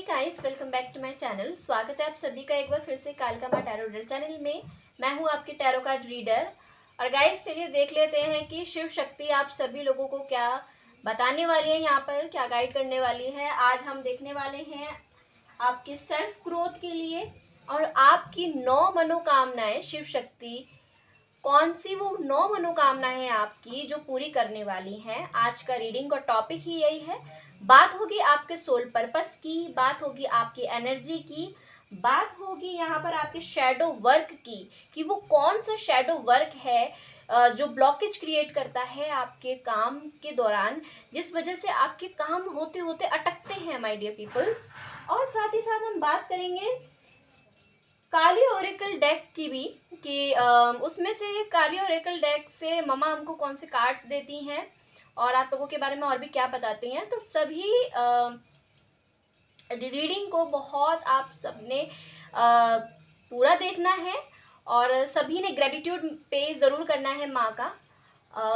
Guys, welcome back to my channel. स्वागत है आप सभी का एक बार फिर से कालका माँ टैरो रीडर चैनल में। मैं हूं आपकी टैरो कार्ड रीडर। और गाइस चलिए देख लेते हैं कि शिव शक्ति आप सभी लोगों को क्या बताने वाली है, यहाँ पर क्या गाइड करने वाली है। आज हम देखने वाले हैं आपके सेल्फ ग्रोथ के लिए और आपकी 9 मनोकामनाएं शिव शक्ति कौन सी वो 9 मनोकामनाएं हैं आपकी जो पूरी करने वाली हैं। आज का रीडिंग का टॉपिक ही यही है। बात होगी आपके सोल पर्पस की, बात होगी आपकी एनर्जी की, बात होगी यहाँ पर आपके शैडो वर्क की कि वो कौन सा शैडो वर्क है जो ब्लॉकेज क्रिएट करता है आपके काम के दौरान, जिस वजह से आपके काम होते होते अटकते हैं माय डियर पीपल्स। और साथ ही साथ हम बात करेंगे काली ओरेकल डेक की भी कि उसमें से काली ओरेकल डेक से ममा हमको कौन से कार्ड्स देती हैं और आप लोगों के बारे में और भी क्या बताती हैं। तो सभी रीडिंग को बहुत आप सबने पूरा देखना है और सभी ने ग्रेटिट्यूड पे ज़रूर करना है माँ का।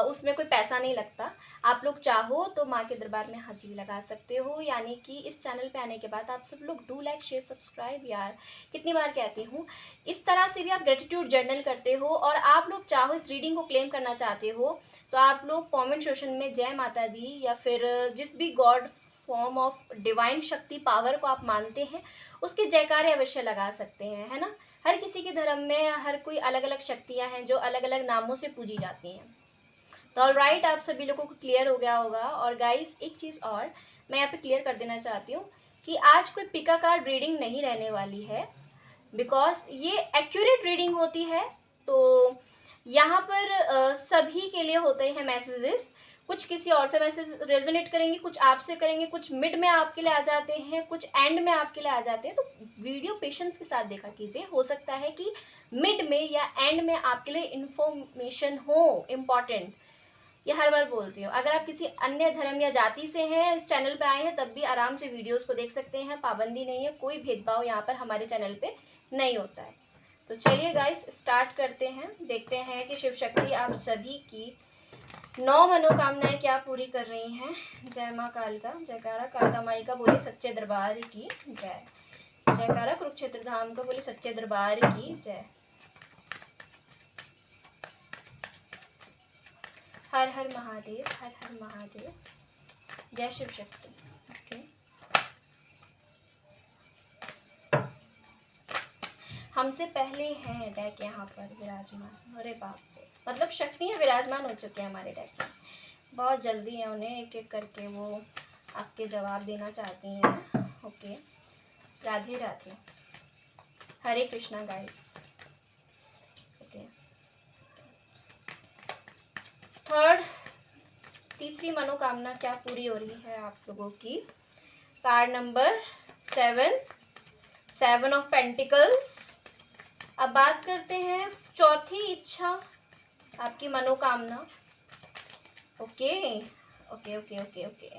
उसमें कोई पैसा नहीं लगता। आप लोग चाहो तो माँ के दरबार में हाजिरी लगा सकते हो, यानी कि इस चैनल पे आने के बाद आप सब लोग डू लाइक शेयर सब्सक्राइब। यार कितनी बार कहती हूँ, इस तरह से भी आप ग्रेटिट्यूड जर्नल करते हो। और आप लोग चाहो इस रीडिंग को क्लेम करना चाहते हो तो आप लोग कमेंट सेक्शन में जय माता दी या फिर जिस भी गॉड फॉर्म ऑफ डिवाइन शक्ति पावर को आप मानते हैं उसके जयकारे अवश्य लगा सकते हैं, है ना। हर किसी के धर्म में हर कोई अलग अलग शक्तियाँ हैं जो अलग अलग नामों से पूजी जाती हैं। तो ऑलराइट, आप सभी लोगों को क्लियर हो गया होगा। और गाइस एक चीज़ और मैं यहाँ पे क्लियर कर देना चाहती हूँ कि आज कोई पिका कार्ड रीडिंग नहीं रहने वाली है, बिकॉज ये एक्यूरेट रीडिंग होती है। तो यहाँ पर सभी के लिए होते हैं मैसेजेस। कुछ किसी और से मैसेज रेजोनेट करेंगे, कुछ आपसे करेंगे, कुछ मिड में आपके लिए आ जाते हैं, कुछ एंड में आपके लिए आ जाते हैं। तो वीडियो पेशेंस के साथ देखा कीजिए, हो सकता है कि मिड में या एंड में आपके लिए इंफॉर्मेशन हो इम्पॉर्टेंट। ये हर बार बोलती हूँ। अगर आप किसी अन्य धर्म या जाति से हैं, इस चैनल पे आए हैं, तब भी आराम से वीडियोस को देख सकते हैं। पाबंदी नहीं है, कोई भेदभाव यहाँ पर हमारे चैनल पे नहीं होता है। तो चलिए गाइस स्टार्ट करते हैं, देखते हैं कि शिव शक्ति आप सभी की 9 मनोकामनाएं क्या पूरी कर रही हैं। जय माँ कालका, जयकारा कालका माई का बोले सच्चे दरबार की जय, जयकारा कुरुक्षेत्र धाम का बोले सच्चे दरबार की जय। हर हर महादेव, हर हर महादेव, जय शिव शक्ति। ओके, हमसे पहले हैं डेक यहाँ पर विराजमान। अरे बाप रे, मतलब शक्तियाँ विराजमान हो चुके हैं हमारे डेक में। बहुत जल्दी है, उन्हें एक एक करके वो आपके जवाब देना चाहती हैं। ओके, राधे राधे, हरे कृष्णा गाइस। ओके, थर्ड तीसरी मनोकामना क्या पूरी हो रही है आप लोगों की। Card number 7 of pentacles. अब बात करते हैं चौथी इच्छा, आपकी मनोकामना। Okay okay okay okay okay,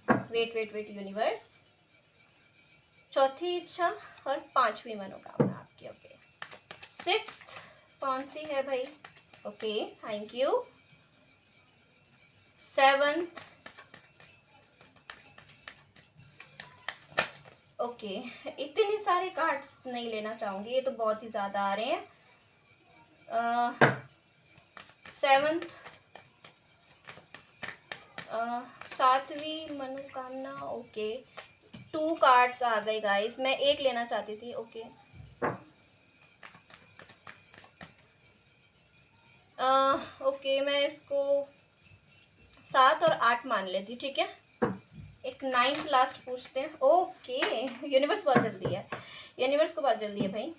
wait universe. चौथी इच्छा और 5वीं मनोकामना आपकी। ओके, 6th कौन सी है भाई। Okay, thank you. 7th, okay, इतने सारे कार्ड्स नहीं लेना चाहूंगी, ये तो बहुत ही ज़्यादा आ रहे हैं। 7th, 7वीं मनोकामना। ओके, 2 कार्ड्स आ गए गाइस, मैं एक लेना चाहती थी। ओके, ओके, मैं इसको 7 और 8 मान लेती, ठीक है। एक 9th लास्ट पूछते हैं। ओके, यूनिवर्स बहुत जल्दी है, यूनिवर्स को बहुत जल्दी है भाई।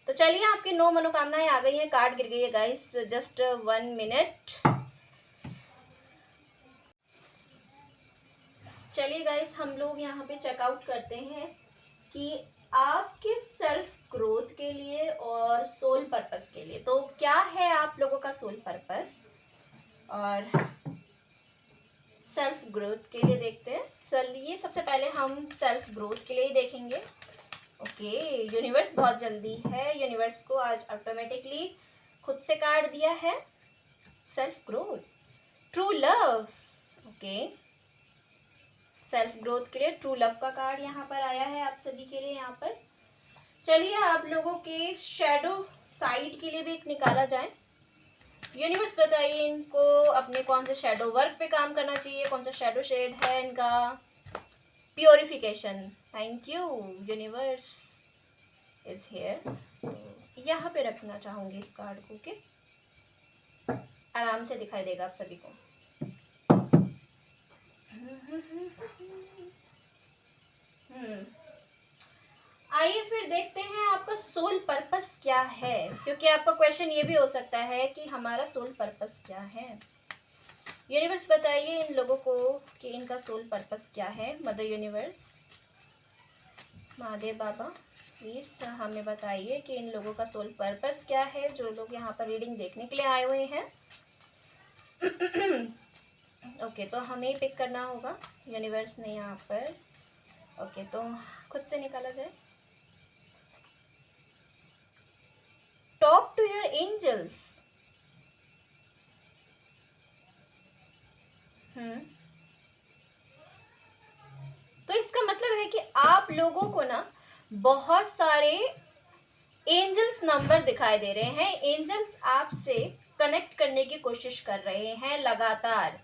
तो चलिए, आपकी 9 मनोकामनाएं आ गई हैं। कार्ड गिर गई है गाइस, जस्ट 1 मिनट। चलिए गाइस, हम लोग यहाँ पे चेकआउट करते हैं कि आपके सेल्फ ग्रोथ के लिए और सोल पर्पस के लिए तो क्या है आप लोगों का सोल पर्पस और सेल्फ ग्रोथ के लिए देखते हैं। चलिए, सबसे पहले हम सेल्फ ग्रोथ के लिए ही देखेंगे। ओके, यूनिवर्स बहुत जल्दी है। यूनिवर्स को आज ऑटोमेटिकली खुद से कार्ड दिया है self growth, true love. Okay, self growth के लिए। ट्रू लव का कार्ड यहाँ पर आया है आप सभी के लिए यहाँ पर। चलिए आप लोगों के शैडो साइड के लिए भी एक निकाला जाए। यूनिवर्स बताइए इनको अपने कौन से शैडो वर्क पे काम करना चाहिए, कौन सा शैडो शेड है इनका। Purification, thank you universe is here. तो यहाँ पे रखना चाहूंगी इस कार्ड को के आराम से दिखाई देगा आप सभी को। आइए फिर देखते हैं आपका सोल पर्पस क्या है, क्योंकि आपका क्वेश्चन ये भी हो सकता है कि हमारा सोल पर्पस क्या है। यूनिवर्स बताइए इन लोगों को कि इनका सोल पर्पस क्या है। Mother universe, Mahadev Baba, please हमें बताइए कि इन लोगों का सोल पर्पस क्या है, जो लोग यहाँ पर रीडिंग देखने के लिए आए हुए हैं। ओके, तो हमें पिक करना होगा, यूनिवर्स ने यहाँ पर। ओके, तो खुद से निकाला जाए। Talk to your angels. तो इसका मतलब है कि आप लोगों को ना बहुत सारे एंजल्स नंबर दिखाई दे रहे हैं। एंजल्स आपसे कनेक्ट करने की कोशिश कर रहे हैं लगातार।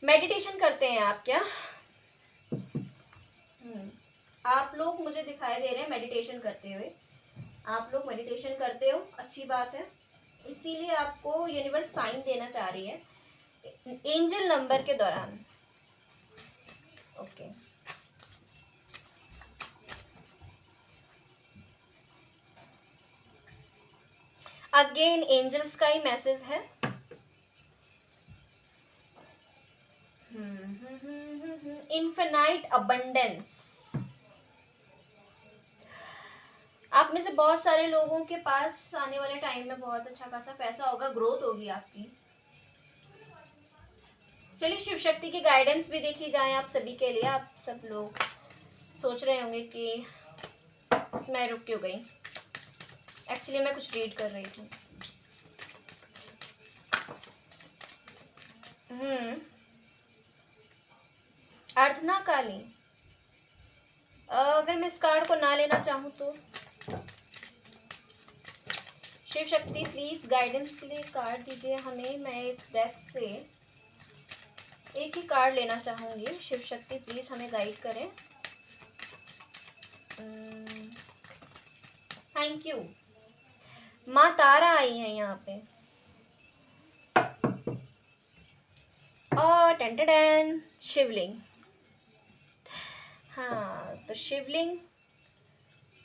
मेडिटेशन करते हैं आप क्या? आप लोग मुझे दिखाई दे रहे हैं मेडिटेशन करते हुए। आप लोग मेडिटेशन करते हो, अच्छी बात है। इसीलिए आपको यूनिवर्स साइन देना चाह रही है एंजल नंबर के दौरान। ओके, अगेन एंजल्स का ही मैसेज है। Infinite abundance. आप में से बहुत सारे लोगों के पास आने वाले टाइम में बहुत अच्छा खासा पैसा होगा, ग्रोथ होगी आपकी। चलिए शिव शक्ति की गाइडेंस भी देखी जाए आप सभी के लिए। आप सब लोग सोच रहे होंगे कि मैं रुक क्यों गई। एक्चुअली मैं कुछ रीड कर रही थी। अर्धना काली, अगर मैं इस कार्ड को ना लेना चाहूँ तो शिव शक्ति प्लीज गाइडेंस के लिए कार्ड दीजिए हमें। मैं इस डेक से एक ही कार्ड लेना चाहूंगी। शिव शक्ति प्लीज हमें गाइड करें। Thank you. माँ तारा आई है यहाँ पे। और टेंटेडन शिवलिंग। हाँ, तो शिवलिंग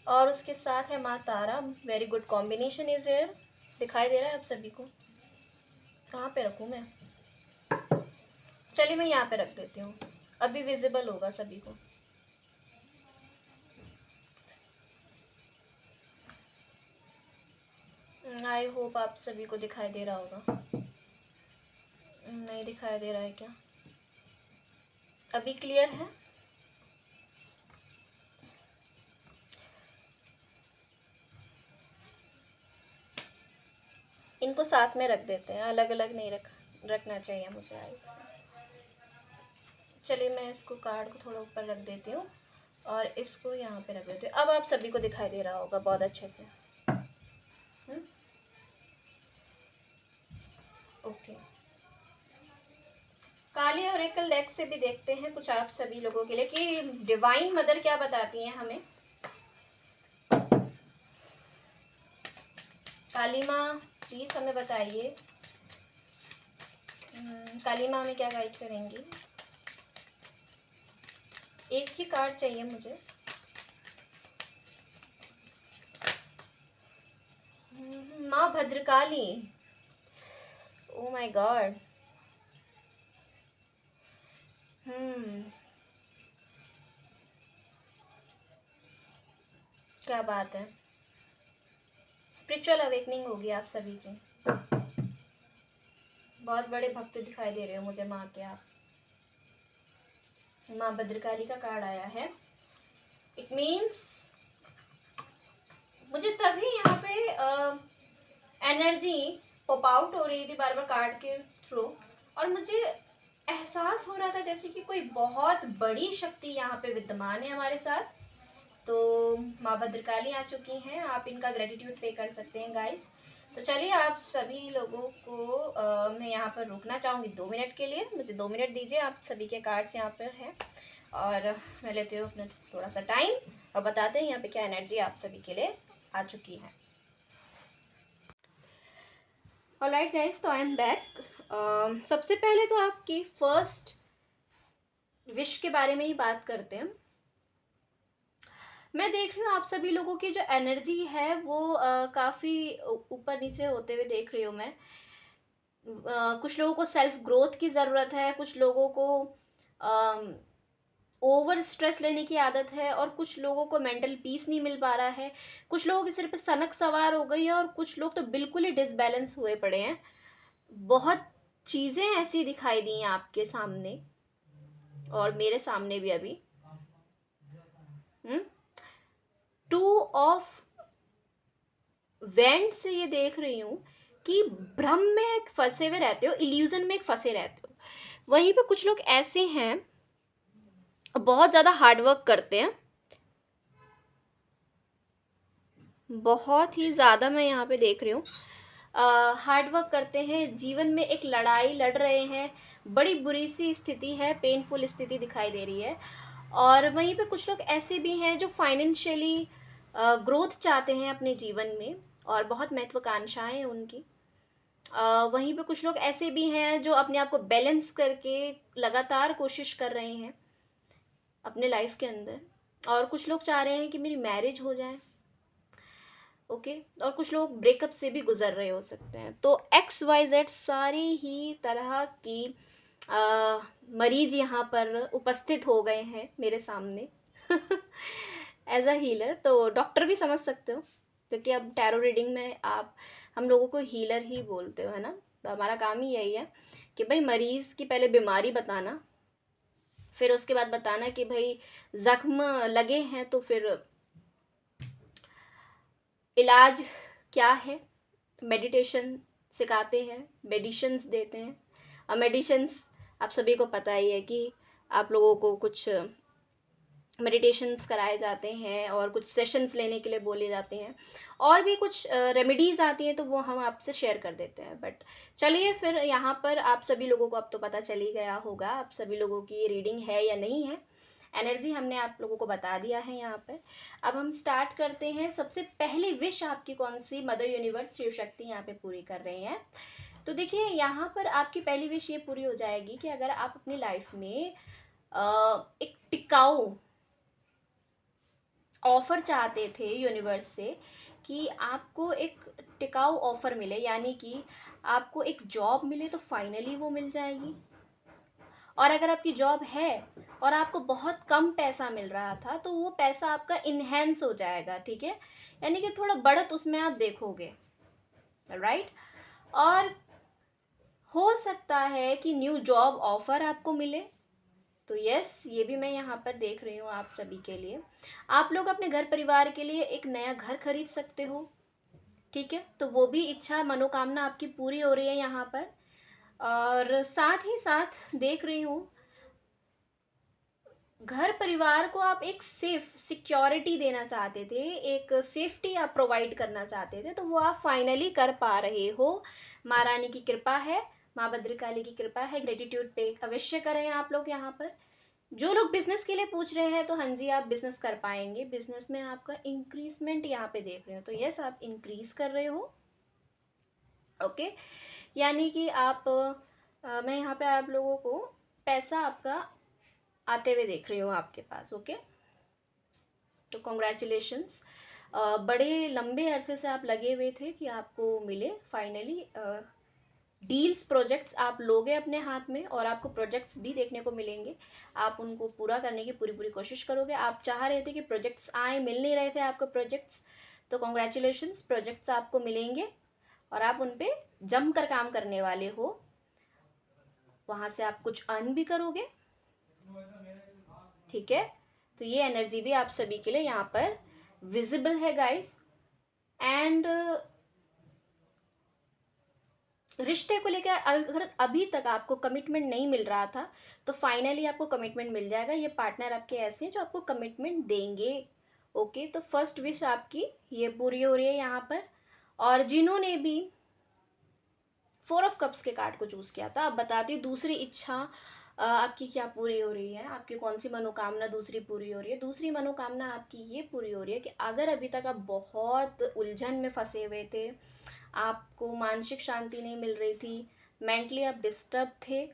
और उसके साथ है Maa Tara. Very good combination is here. दिखाई दे रहा है आप सभी को? कहाँ पे रखूँ मैं? चलिए मैं यहाँ पे रख देती हूँ, अभी विजिबल होगा सभी को। आई होप आप सभी को दिखाई दे रहा होगा। नहीं दिखाई दे रहा है क्या? अभी क्लियर है? इनको साथ में रख देते हैं, अलग अलग नहीं रखना चाहिए मुझे। चलिए मैं इसको कार्ड को थोड़ा ऊपर रख देती हूँ और इसको यहाँ पे रख देती हूँ। अब आप सभी को दिखाई दे रहा होगा बहुत अच्छे से। ओके, काली और एकल डेक से भी देखते हैं कुछ आप सभी लोगों के लिए कि डिवाइन मदर क्या बताती हैं हमें। काली माँ प्लीज हमें बताइए, काली माँ हमें क्या गाइड करेंगी। एक ही कार्ड चाहिए मुझे। माँ भद्रकाली, ओ माय गॉड। क्या बात है, स्पिरिचुअल अवेकनिंग होगी आप सभी की। बहुत बड़े भक्त दिखाई दे रहे हो मुझे माँ के आप। माँ भद्रकाली का कार्ड आया है। इट मीन्स मुझे तभी यहाँ पे एनर्जी पॉप आउट हो रही थी बार बार कार्ड के थ्रू, और मुझे एहसास हो रहा था जैसे कि कोई बहुत बड़ी शक्ति यहाँ पे विद्यमान है हमारे साथ। तो माँ भद्रकाली आ चुकी हैं, आप इनका ग्रेटिट्यूड पे कर सकते हैं गाइस। तो चलिए आप सभी लोगों को मैं यहाँ पर रुकना चाहूँगी 2 मिनट के लिए। मुझे 2 मिनट दीजिए, आप सभी के कार्ड्स यहाँ पर हैं और मैं लेती हूँ अपना थोड़ा सा टाइम और बताते हैं यहाँ पे क्या एनर्जी आप सभी के लिए आ चुकी है। ऑलराइट गाइस, तो आई एम बैक। सबसे पहले तो आपकी फर्स्ट विश के बारे में ही बात करते हैं। मैं देख रही हूँ आप सभी लोगों की जो एनर्जी है वो काफ़ी ऊपर नीचे होते हुए देख रही हूँ मैं। कुछ लोगों को सेल्फ ग्रोथ की ज़रूरत है, कुछ लोगों को ओवर स्ट्रेस लेने की आदत है और कुछ लोगों को मेंटल पीस नहीं मिल पा रहा है। कुछ लोगों के सिर पे सनक सवार हो गई है और कुछ लोग तो बिल्कुल ही डिसबैलेंस हुए पड़े हैं। बहुत चीज़ें ऐसी दिखाई दी हैं आपके सामने और मेरे सामने भी अभी। 2 ऑफ वेंट से ये देख रही हूँ कि भ्रम में एक फंसे हुए रहते हो, इल्यूजन में एक फंसे रहते हो। वहीं पे कुछ लोग ऐसे हैं बहुत ज़्यादा हार्डवर्क करते हैं, बहुत ही ज़्यादा मैं यहाँ पे देख रही हूँ हार्डवर्क करते हैं, जीवन में एक लड़ाई लड़ रहे हैं, बड़ी बुरी सी स्थिति है, पेनफुल स्थिति दिखाई दे रही है। और वहीं पे कुछ लोग ऐसे भी हैं जो फाइनेंशियली ग्रोथ चाहते हैं अपने जीवन में और बहुत महत्वाकांक्षाएं हैं उनकी। वहीं पे कुछ लोग ऐसे भी हैं जो अपने आप को बैलेंस करके लगातार कोशिश कर रहे हैं अपने लाइफ के अंदर। और कुछ लोग चाह रहे हैं कि मेरी मैरिज हो जाए, ओके। और कुछ लोग ब्रेकअप से भी गुजर रहे हो सकते हैं। तो XYZ सारी ही तरह की मरीज यहाँ पर उपस्थित हो गए हैं मेरे सामने एज अ हीलर। तो डॉक्टर भी समझ सकते हो, क्योंकि अब टैरो रीडिंग में आप हम लोगों को हीलर ही बोलते हो, है ना। तो हमारा काम ही यही है कि भाई मरीज़ की पहले बीमारी बताना, फिर उसके बाद बताना कि भाई ज़ख्म लगे हैं तो फिर इलाज क्या है। मेडिटेशन सिखाते हैं, मेडिशंस देते हैं। और मेडिशंस आप सभी को पता ही है कि आप लोगों को कुछ मेडिटेशंस कराए जाते हैं और कुछ सेशंस लेने के लिए बोले जाते हैं और भी कुछ रेमेडीज़ आती हैं, तो वो हम आपसे शेयर कर देते हैं। बट चलिए फिर यहाँ पर आप सभी लोगों को अब तो पता चल ही गया होगा आप सभी लोगों की रीडिंग है या नहीं है। एनर्जी हमने आप लोगों को बता दिया है यहाँ पर। अब हम स्टार्ट करते हैं। सबसे पहली विश आपकी कौन सी मदर यूनिवर्स शिव शक्ति यहाँ पे पूरी कर रहे हैं। तो देखिए यहाँ पर आपकी पहली विश ये पूरी हो जाएगी कि अगर आप अपनी लाइफ में एक टिकाऊ ऑफ़र चाहते थे यूनिवर्स से कि आपको एक टिकाऊ ऑफ़र मिले, यानी कि आपको एक जॉब मिले, तो फाइनली वो मिल जाएगी। और अगर आपकी जॉब है और आपको बहुत कम पैसा मिल रहा था तो वो पैसा आपका इन्हेंस हो जाएगा, ठीक है, यानी कि थोड़ा बढ़त उसमें आप देखोगे, राइट। और हो सकता है कि न्यू जॉब ऑफ़र आपको मिले, तो यस ये भी मैं यहाँ पर देख रही हूँ आप सभी के लिए। आप लोग अपने घर परिवार के लिए एक नया घर खरीद सकते हो, ठीक है, तो वो भी इच्छा मनोकामना आपकी पूरी हो रही है यहाँ पर। और साथ ही साथ देख रही हूँ घर परिवार को आप एक सेफ सिक्योरिटी देना चाहते थे, एक सेफ्टी आप प्रोवाइड करना चाहते थे, तो वो आप फाइनली कर पा रहे हो। माँ रानी की कृपा है, माँ भद्रकाली की कृपा है। ग्रेटिट्यूड पे अवश्य करें आप लोग यहाँ पर। जो लोग बिजनेस के लिए पूछ रहे हैं तो हाँ जी आप बिजनेस कर पाएंगे। बिजनेस में आपका इंक्रीजमेंट यहाँ पे देख रहे हो, तो यस आप इंक्रीज कर रहे हो, ओके। यानी कि आप मैं यहाँ पे आप लोगों को पैसा आपका आते हुए देख रही हूँ आपके पास, ओके। तो कॉन्ग्रेचुलेशंस, बड़े लंबे अरसे से आप लगे हुए थे कि आपको मिले फाइनली। डील्स प्रोजेक्ट्स आप लोगे अपने हाथ में और आपको प्रोजेक्ट्स भी देखने को मिलेंगे। आप उनको पूरा करने की पूरी पूरी कोशिश करोगे। आप चाह रहे थे कि प्रोजेक्ट्स आए, मिल नहीं रहे थे आपको प्रोजेक्ट्स, तो कॉन्ग्रेचुलेशंस, प्रोजेक्ट्स आपको मिलेंगे और आप उन पर जम कर काम करने वाले हो। वहाँ से आप कुछ अर्न भी करोगे, ठीक है। तो ये एनर्जी भी आप सभी के लिए यहाँ पर विजिबल है गाइस। एंड रिश्ते को लेकर अगर अभी तक आपको कमिटमेंट नहीं मिल रहा था तो फाइनली आपको कमिटमेंट मिल जाएगा। ये पार्टनर आपके ऐसे हैं जो आपको कमिटमेंट देंगे। ओके, तो फर्स्ट विश आपकी ये पूरी हो रही है यहाँ पर। और जिन्होंने भी 4 ऑफ कप्स के कार्ड को चूज़ किया था, अब बताती हूँ दूसरी इच्छा आपकी क्या पूरी हो रही है, आपकी कौन सी मनोकामना दूसरी पूरी हो रही है। दूसरी मनोकामना आपकी ये पूरी हो रही है कि अगर अभी तक आप बहुत उलझन में फंसे हुए थे, आपको मानसिक शांति नहीं मिल रही थी, मेंटली आप डिस्टर्ब थे,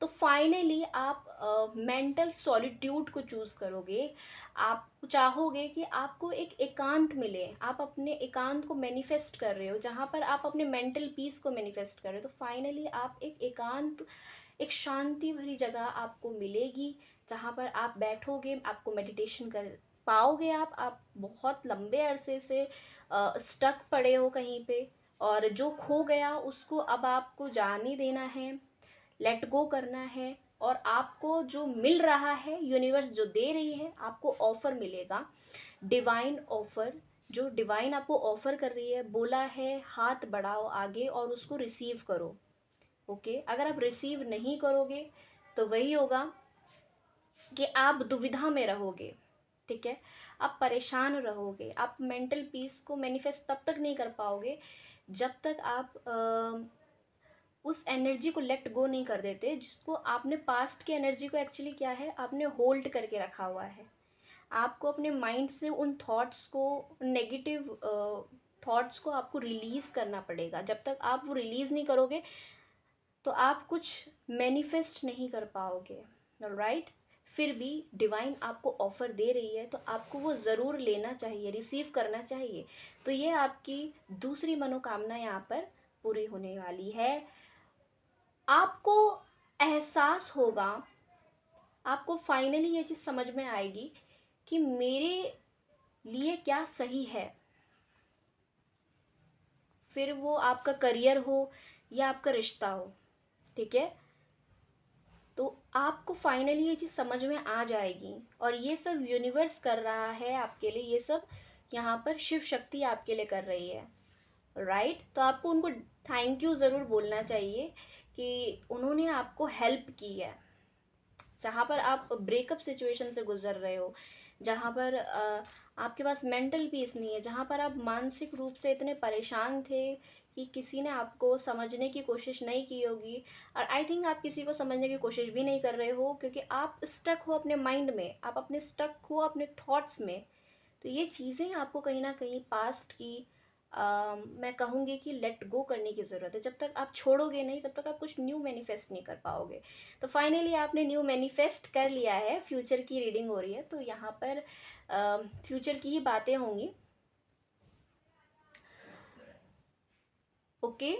तो फाइनली आप मेंटल सॉलिट्यूड को चूज़ करोगे। आप चाहोगे कि आपको एक एकांत मिले, आप अपने एकांत को मैनिफेस्ट कर रहे हो, जहाँ पर आप अपने मेंटल पीस को मैनिफेस्ट कर रहे हो। तो फाइनली आप एक एकांत, एक शांति भरी जगह आपको मिलेगी, जहाँ पर आप बैठोगे, आपको मेडिटेशन कर पाओगे। आप बहुत लंबे अरसे से स्टक पड़े हो कहीं पे, और जो खो गया उसको अब आपको जाने देना है, लेट गो करना है। और आपको जो मिल रहा है, यूनिवर्स जो दे रही है, आपको ऑफ़र मिलेगा, डिवाइन ऑफ़र। जो डिवाइन आपको ऑफ़र कर रही है, बोला है हाथ बढ़ाओ आगे और उसको रिसीव करो। ओके, अगर आप रिसीव नहीं करोगे तो वही होगा कि आप दुविधा में रहोगे। ठीक है, आप परेशान रहोगे, आप मेंटल पीस को मैनिफेस्ट तब तक नहीं कर पाओगे जब तक आप उस एनर्जी को लेट गो नहीं कर देते, जिसको आपने पास्ट की एनर्जी को एक्चुअली क्या है, आपने होल्ड करके रखा हुआ है। आपको अपने माइंड से उन थॉट्स को, नेगेटिव थॉट्स को आपको रिलीज़ करना पड़ेगा। जब तक आप वो रिलीज़ नहीं करोगे तो आप कुछ मैनिफेस्ट नहीं कर पाओगे। राइट, फिर भी डिवाइन आपको ऑफ़र दे रही है तो आपको वो ज़रूर लेना चाहिए, रिसीव करना चाहिए। तो ये आपकी दूसरी मनोकामना यहाँ पर पूरी होने वाली है। आपको एहसास होगा, आपको फाइनली ये चीज़ समझ में आएगी कि मेरे लिए क्या सही है। फिर वो आपका करियर हो या आपका रिश्ता हो, ठीक है, तो आपको फाइनली ये चीज़ समझ में आ जाएगी। और ये सब यूनिवर्स कर रहा है आपके लिए, ये सब यहाँ पर शिव शक्ति आपके लिए कर रही है। राइट, तो आपको उनको थैंक यू ज़रूर बोलना चाहिए कि उन्होंने आपको हेल्प की है। जहाँ पर आप ब्रेकअप सिचुएशन से गुजर रहे हो, जहाँ पर आपके पास मेंटल पीस नहीं है, जहाँ पर आप मानसिक रूप से इतने परेशान थे कि किसी ने आपको समझने की कोशिश नहीं की होगी। और आई थिंक आप किसी को समझने की कोशिश भी नहीं कर रहे हो, क्योंकि आप स्टक हो अपने माइंड में, आप अपने स्टक हो अपने थॉट्स में। तो ये चीज़ें आपको कहीं ना कहीं पास्ट की मैं कहूँगी कि लेट गो करने की ज़रूरत है। जब तक आप छोड़ोगे नहीं तब तक आप कुछ न्यू मैनिफेस्ट नहीं कर पाओगे। तो फाइनली आपने न्यू मैनिफेस्ट कर लिया है, फ्यूचर की रीडिंग हो रही है, तो यहाँ पर फ्यूचर की ही बातें होंगी। ओके,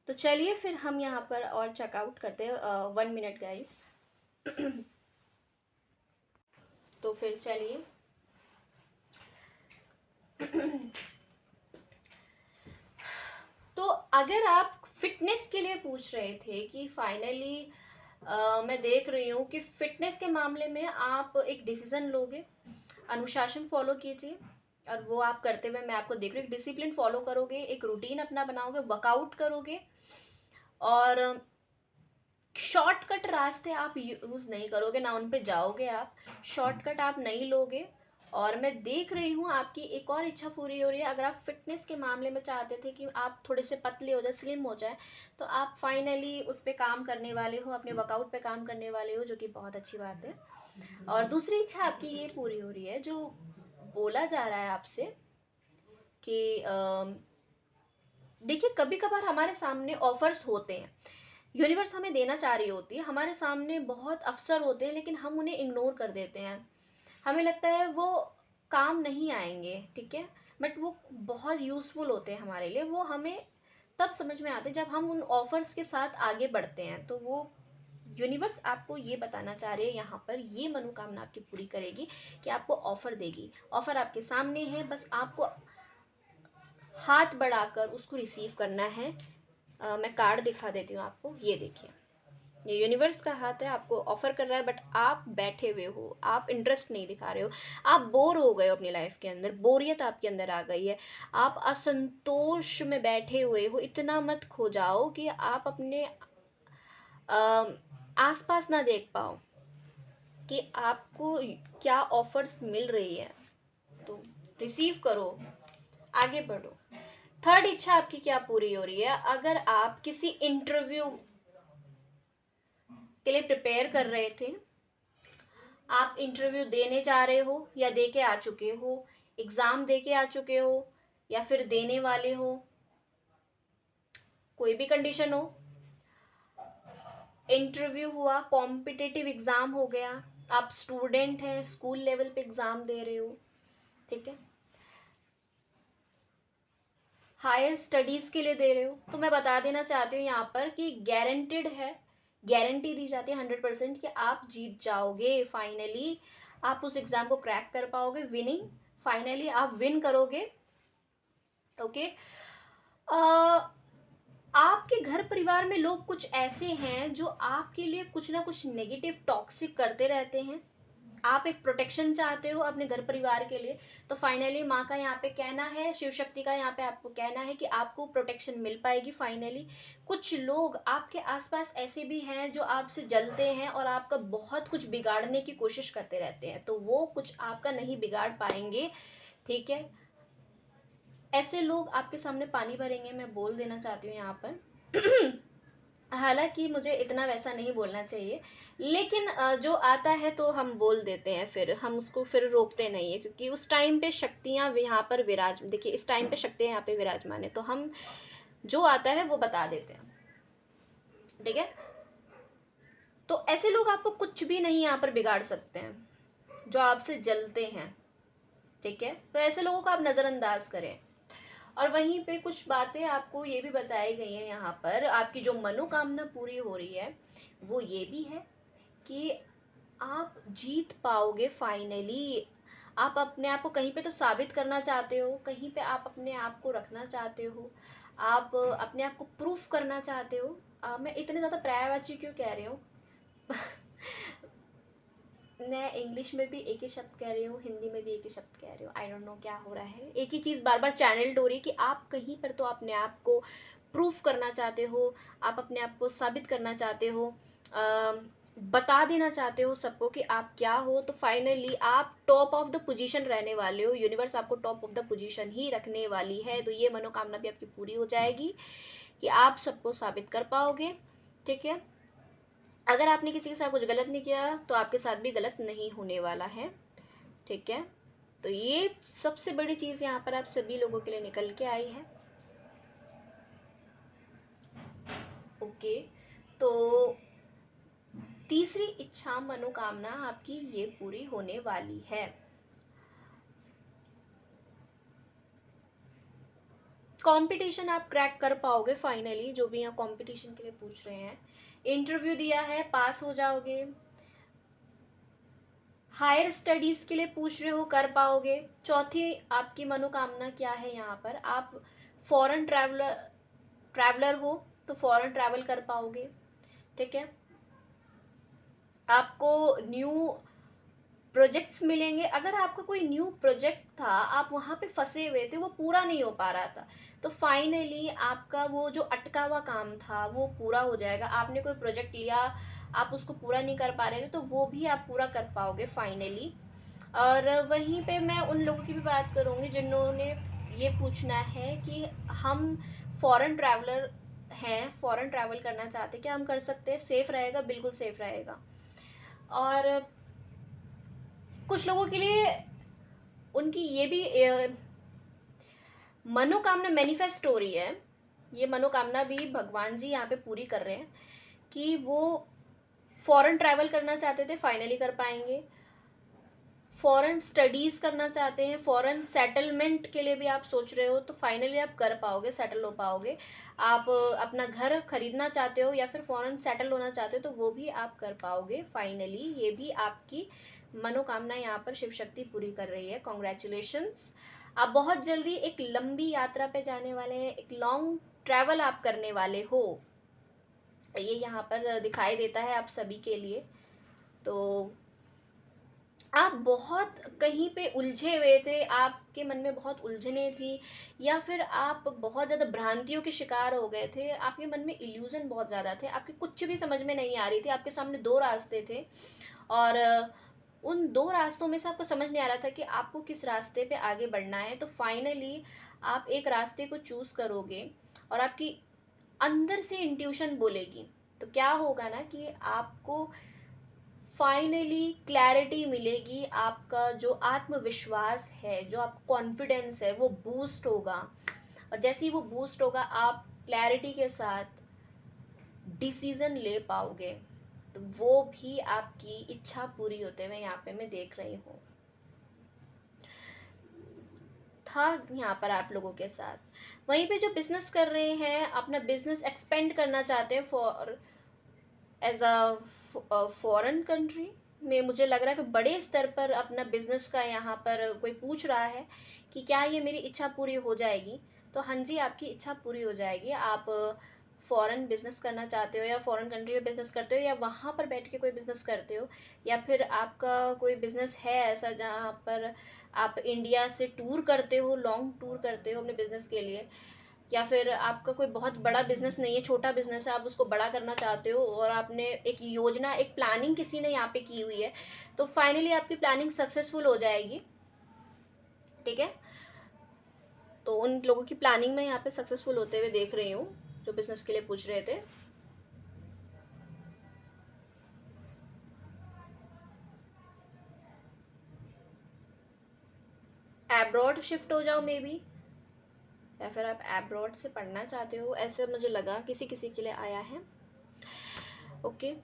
तो चलिए फिर हम यहाँ पर और चेकआउट करते हैं। 1 मिनट गाइस। तो फिर चलिए। तो अगर आप फिटनेस के लिए पूछ रहे थे कि फाइनली मैं देख रही हूँ कि फिटनेस के मामले में आप एक डिसीज़न लोगे, अनुशासन फॉलो कीजिए, और वो आप करते हुए मैं आपको देख रही हूँ। डिसिप्लिन फॉलो करोगे, एक रूटीन अपना बनाओगे, वर्कआउट करोगे, और शॉर्टकट रास्ते आप यूज़ नहीं करोगे, ना उन पे जाओगे। आप शॉर्टकट आप नहीं लोगे। और मैं देख रही हूँ आपकी एक और इच्छा पूरी हो रही है। अगर आप फिटनेस के मामले में चाहते थे कि आप थोड़े से पतले हो जाए, स्लिम हो जाए, तो आप फाइनली उस पर काम करने वाले हो, अपने वर्कआउट पे काम करने वाले हो, जो कि बहुत अच्छी बात है। और दूसरी इच्छा आपकी ये पूरी हो रही है, जो बोला जा रहा है आपसे कि देखिए, कभी कभार हमारे सामने ऑफर्स होते हैं, यूनिवर्स हमें देना चाह रही होती है, हमारे सामने बहुत अवसर होते हैं, लेकिन हम उन्हें इग्नोर कर देते हैं। हमें लगता है वो काम नहीं आएंगे, ठीक है, बट वो बहुत यूज़फुल होते हैं हमारे लिए। वो हमें तब समझ में आते हैं जब हम उन ऑफर्स के साथ आगे बढ़ते हैं। तो वो यूनिवर्स आपको ये बताना चाह रही है यहाँ पर, ये मनोकामना आपकी पूरी करेगी कि आपको ऑफ़र देगी। ऑफ़र आपके सामने है, बस आपको हाथ बढ़ाकर उसको रिसीव करना है। मैं कार्ड दिखा देती हूँ आपको, ये देखिए। ये यूनिवर्स का हाथ है, आपको ऑफर कर रहा है, बट आप बैठे हुए हो, आप इंटरेस्ट नहीं दिखा रहे हो, आप बोर हो गए हो अपनी लाइफ के अंदर, बोरियत आपके अंदर आ गई है, आप असंतोष में बैठे हुए हो। इतना मत खो जाओ कि आप अपने आसपास ना देख पाओ कि आपको क्या ऑफर्स मिल रही है, तो रिसीव करो, आगे बढ़ो। थर्ड इच्छा आपकी क्या पूरी हो रही है? अगर आप किसी इंटरव्यू के लिए प्रिपेयर कर रहे थे, आप इंटरव्यू देने जा रहे हो या दे के आ चुके हो, एग्ज़ाम दे के आ चुके हो या फिर देने वाले हो, कोई भी कंडीशन हो, इंटरव्यू हुआ, कॉम्पिटिटिव एग्ज़ाम हो गया, आप स्टूडेंट हैं, स्कूल लेवल पे एग्ज़ाम दे रहे हो, ठीक है, हायर स्टडीज़ के लिए दे रहे हो, तो मैं बता देना चाहती हूँ यहाँ पर कि गारंटेड है, गारंटी दी जाती है 100% कि आप जीत जाओगे। फाइनली आप उस एग्ज़ाम को क्रैक कर पाओगे, विनिंग, फाइनली आप विन करोगे। ओके। आपके घर परिवार में लोग कुछ ऐसे हैं जो आपके लिए कुछ ना कुछ नेगेटिव टॉक्सिक करते रहते हैं, आप एक प्रोटेक्शन चाहते हो अपने घर परिवार के लिए, तो फाइनली माँ का यहाँ पे कहना है, शिव शक्ति का यहाँ पे आपको कहना है कि आपको प्रोटेक्शन मिल पाएगी फाइनली। कुछ लोग आपके आसपास ऐसे भी हैं जो आपसे जलते हैं और आपका बहुत कुछ बिगाड़ने की कोशिश करते रहते हैं, तो वो कुछ आपका नहीं बिगाड़ पाएंगे, ठीक है। ऐसे लोग आपके सामने पानी भरेंगे, मैं बोल देना चाहती हूँ यहाँ पर। हालांकि मुझे इतना वैसा नहीं बोलना चाहिए, लेकिन जो आता है तो हम बोल देते हैं, फिर हम उसको फिर रोकते नहीं है, क्योंकि उस टाइम पे शक्तियाँ यहाँ पर देखिए इस टाइम पे शक्तियाँ यहाँ पे विराजमान है, तो हम जो आता है वो बता देते हैं, ठीक है। तो ऐसे लोग आपको कुछ भी नहीं यहाँ पर बिगाड़ सकते हैं जो आपसे जलते हैं, ठीक है। तो ऐसे लोगों को आप नज़रअंदाज करें। और वहीं पे कुछ बातें आपको ये भी बताई गई हैं यहाँ पर, आपकी जो मनोकामना पूरी हो रही है वो ये भी है कि आप जीत पाओगे फाइनली। आप अपने आप को कहीं पे तो साबित करना चाहते हो, कहीं पे आप अपने आप को रखना चाहते हो, आप अपने आप को प्रूफ करना चाहते हो। मैं इतने ज़्यादा पर्यायवाची क्यों कह रही हूँ? मैं इंग्लिश में भी एक ही शब्द कह रही हूँ, हिंदी में भी एक ही शब्द कह रही हूँ, आई डोंट नो क्या हो रहा है, एक ही चीज़ बार बार चैनल्ड हो रही है कि आप कहीं पर तो अपने आप को प्रूफ करना चाहते हो, आप अपने आप को साबित करना चाहते हो, बता देना चाहते हो सबको कि आप क्या हो। तो फाइनली आप टॉप ऑफ द पोजीशन रहने वाले हो, यूनिवर्स आपको टॉप ऑफ द पोजीशन ही रखने वाली है, तो ये मनोकामना भी आपकी पूरी हो जाएगी कि आप सबको साबित कर पाओगे, ठीक है। अगर आपने किसी के साथ कुछ गलत नहीं किया तो आपके साथ भी गलत नहीं होने वाला है, ठीक है। तो ये सबसे बड़ी चीज़ यहाँ पर आप सभी लोगों के लिए निकल के आई है। ओके, तो तीसरी इच्छा मनोकामना आपकी ये पूरी होने वाली है। कंपटीशन आप क्रैक कर पाओगे फाइनली, जो भी यहाँ कंपटीशन के लिए पूछ रहे हैं, इंटरव्यू दिया है, पास हो जाओगे। हायर स्टडीज़ के लिए पूछ रहे हो, कर पाओगे। चौथी आपकी मनोकामना क्या है यहाँ पर? आप फॉरेन ट्रैवलर हो तो फॉरेन ट्रैवल कर पाओगे, ठीक है। आपको न्यू प्रोजेक्ट्स मिलेंगे। अगर आपका कोई न्यू प्रोजेक्ट था, आप वहाँ पे फंसे हुए थे, वो पूरा नहीं हो पा रहा था, तो फाइनली आपका वो जो अटका हुआ काम था वो पूरा हो जाएगा। आपने कोई प्रोजेक्ट लिया, आप उसको पूरा नहीं कर पा रहे थे, तो वो भी आप पूरा कर पाओगे फाइनली। और वहीं पे मैं उन लोगों की भी बात करूँगी जिन्होंने ये पूछना है कि हम फॉरेन ट्रैवलर हैं, फॉरेन ट्रैवल करना चाहते हैं, क्या हम कर सकते हैं? सेफ़ रहेगा, बिल्कुल सेफ़ रहेगा। और कुछ लोगों के लिए उनकी ये भी मनोकामना मैनिफेस्ट हो रही है, ये मनोकामना भी भगवान जी यहाँ पे पूरी कर रहे हैं कि वो फॉरेन ट्रैवल करना चाहते थे, फाइनली कर पाएंगे। फॉरेन स्टडीज़ करना चाहते हैं, फॉरेन सेटलमेंट के लिए भी आप सोच रहे हो, तो फाइनली आप कर पाओगे, सेटल हो पाओगे। आप अपना घर खरीदना चाहते हो या फिर फॉरेन सेटल होना चाहते हो, तो वो भी आप कर पाओगे फाइनली। ये भी आपकी मनोकामना यहाँ पर शिव शक्ति पूरी कर रही है। कॉन्ग्रेचुलेशंस, आप बहुत जल्दी एक लंबी यात्रा पे जाने वाले हैं, एक लॉन्ग ट्रैवल आप करने वाले हो, ये यहाँ पर दिखाई देता है आप सभी के लिए। तो आप बहुत कहीं पे उलझे हुए थे, आपके मन में बहुत उलझने थी, या फिर आप बहुत ज़्यादा भ्रांतियों के शिकार हो गए थे, आपके मन में इल्यूज़न बहुत ज़्यादा थे, आपके कुछ भी समझ में नहीं आ रही थी, आपके सामने 2 रास्ते थे और उन 2 रास्तों में से आपको समझ नहीं आ रहा था कि आपको किस रास्ते पे आगे बढ़ना है। तो फाइनली आप एक रास्ते को चूज़ करोगे और आपकी अंदर से इंट्यूशन बोलेगी। तो क्या होगा ना कि आपको फाइनली क्लैरिटी मिलेगी, आपका जो आत्मविश्वास है, जो आपका कॉन्फिडेंस है, वो बूस्ट होगा। और जैसे ही वो बूस्ट होगा आप क्लैरिटी के साथ डिसीजन ले पाओगे। तो वो भी आपकी इच्छा पूरी होते हुए यहाँ पे मैं देख रही हूँ, था यहाँ पर आप लोगों के साथ। वहीं पे जो बिजनेस कर रहे हैं, अपना बिजनेस एक्सपेंड करना चाहते हैं for as a foreign country में, मुझे लग रहा है कि बड़े स्तर पर अपना बिजनेस का यहाँ पर कोई पूछ रहा है कि क्या ये मेरी इच्छा पूरी हो जाएगी। तो हाँ जी, आपकी इच्छा पूरी हो जाएगी। आप फॉरेन बिजनेस करना चाहते हो या फॉरेन कंट्री में बिजनेस करते हो या वहाँ पर बैठ के कोई बिजनेस करते हो, या फिर आपका कोई बिजनेस है ऐसा जहाँ पर आप इंडिया से टूर करते हो, लॉन्ग टूर करते हो अपने बिजनेस के लिए, या फिर आपका कोई बहुत बड़ा बिजनेस नहीं है, छोटा बिजनेस है, आप उसको बड़ा करना चाहते हो और आपने एक योजना, एक प्लानिंग किसी ने यहाँ पे की हुई है, तो फाइनली आपकी प्लानिंग सक्सेसफुल हो जाएगी। ठीक है, तो उन लोगों की प्लानिंग में यहाँ पे सक्सेसफुल होते हुए देख रही हूँ जो बिजनेस के लिए पूछ रहे थे। एब्रॉड शिफ्ट हो जाओ मे बी, या फिर आप एब्रॉड से पढ़ना चाहते हो, ऐसे मुझे लगा किसी किसी के लिए आया है। ओके,